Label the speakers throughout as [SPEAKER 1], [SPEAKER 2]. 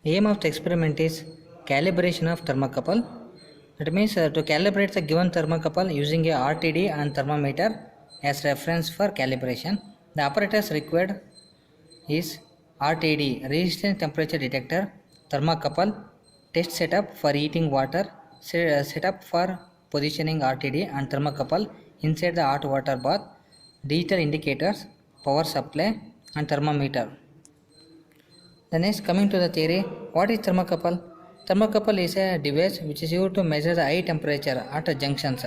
[SPEAKER 1] Aim of the experiment is calibration of thermocouple. That means to calibrate the given thermocouple using a RTD and thermometer as reference for calibration. The apparatus required is RTD, resistance temperature detector, thermocouple, test setup for heating water, setup for positioning RTD and thermocouple inside the hot water bath, digital indicators, power supply and thermometer. The next, coming to the theory, what is thermocouple? Thermocouple is a device which is used to measure the high temperature at a junctions.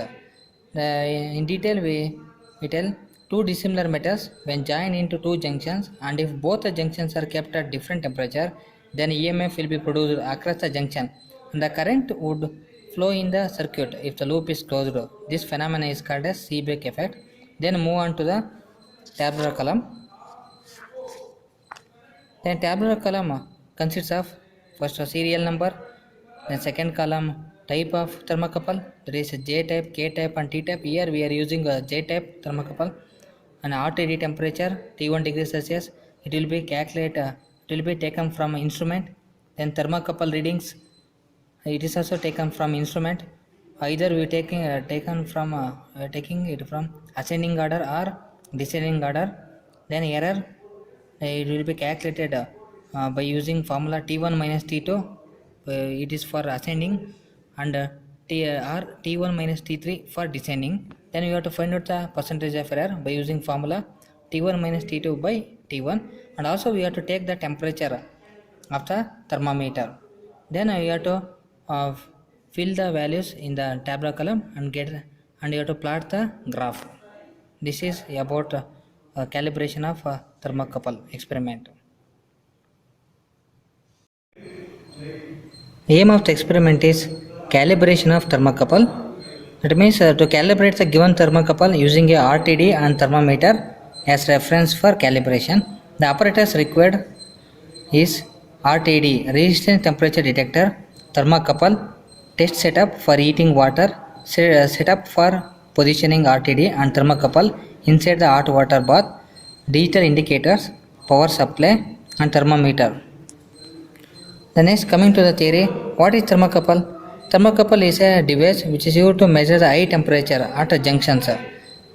[SPEAKER 1] In detail, we tell two dissimilar metals when joined into two junctions, and if both the junctions are kept at different temperature, then EMF will be produced across the junction, and the current would flow in the circuit if the loop is closed. This phenomenon is called as Seebeck effect. Then move on to the tabular column. Then tabular column consists of first a serial number, then second column type of thermocouple, that is J type, K type and T type. Here we are using a J type thermocouple. And RTD temperature T1 degrees Celsius, it will be calculated, it will be taken from instrument. Then thermocouple readings, it is also taken from instrument. Either we taking taking it from ascending order or descending order. Then error, it will be calculated by using formula T1 minus T2. It is for ascending, and T1 minus T3 for descending. Then you have to find out the percentage of error by using formula T1 minus T2 by T1, and also we have to take the temperature of the thermometer. Then you have to fill the values in the tabular column and you have to plot the graph. This is about calibration of thermocouple experiment. Aim of the experiment is calibration of thermocouple. That means to calibrate the given thermocouple using a RTD and thermometer as reference for calibration. The apparatus required is RTD, resistance temperature detector, thermocouple, test setup for heating water, setup for positioning RTD and thermocouple inside the hot water bath, digital indicators, power supply and thermometer. The next, coming to the theory, what is thermocouple? Thermocouple is a device which is used to measure the high temperature at a junctions.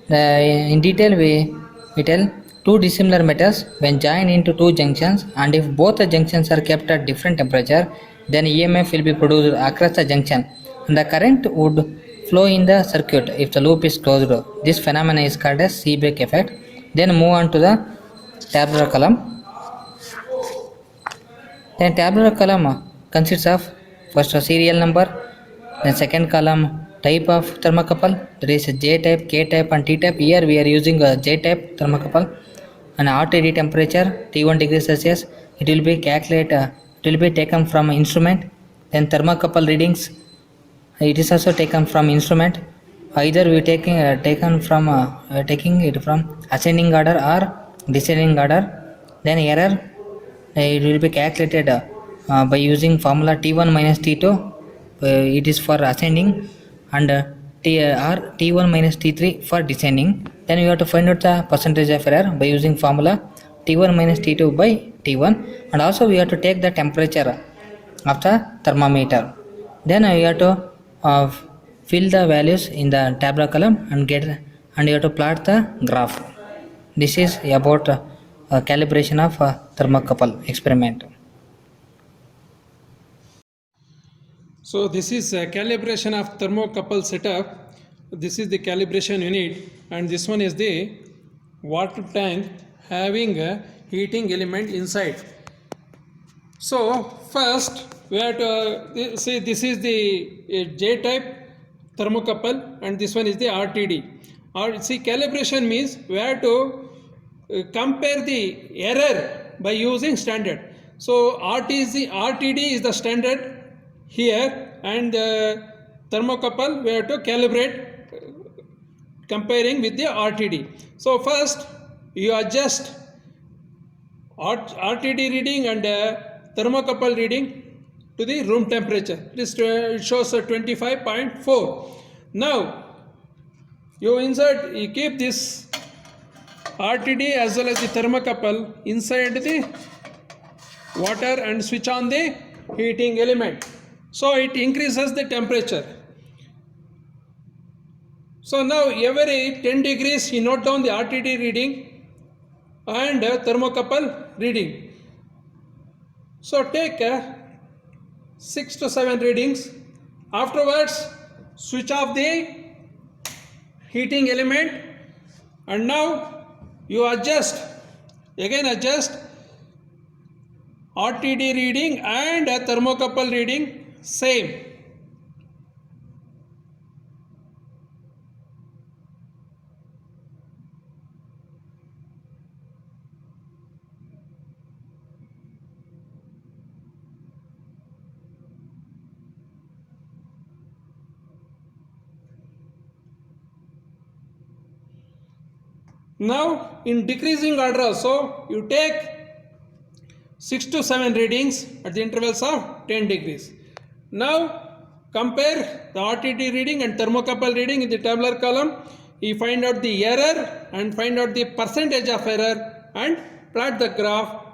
[SPEAKER 1] In detail, we tell two dissimilar metals when joined into two junctions, and if both the junctions are kept at different temperature, then EMF will be produced across the junction, and the current would flow in the circuit if the loop is closed. This phenomenon is called as Seebeck effect. Then move on to the tabular column. Then tabular column consists of first a serial number, then second column type of thermocouple, that is J type, K type and T type. Here we are using a J type thermocouple. And RTD temperature T1 degrees Celsius, it will be calculated, it will be taken from instrument. Then thermocouple readings, it is also taken from instrument. Either we taking taking it from ascending order or descending order. Then error, it will be calculated by using formula T1 minus T2. It is for ascending, and T1 minus T3 for descending. Then you have to find out the percentage of error by using formula T1 minus T2 by T1, and also we have to take the temperature of the thermometer. Then you have to fill the values in the tabular column and you have to plot the graph. This is about calibration of thermocouple experiment.
[SPEAKER 2] So this is a calibration of thermocouple setup. This is the calibration unit, and this one is the water tank having a heating element inside. So first we have to say this is the J type thermocouple and this one is the RTD. See, calibration means we have to compare the error by using standard. So RTD is the standard here, and the thermocouple we have to calibrate comparing with the RTD. So first you adjust RTD reading and thermocouple reading to the room temperature. It shows 25.4. Now you keep this RTD as well as the thermocouple inside the water and switch on the heating element. So it increases the temperature. So now every 10 degrees you note down the RTD reading and thermocouple reading. So take 6 to 7 readings. Afterwards switch off the heating element and now you adjust RTD reading and thermocouple reading same. Now in decreasing order also you take 6 to 7 readings at the intervals of 10 degrees. Now compare the RTD reading and thermocouple reading in the tabular column. You find out the error and find out the percentage of error and plot the graph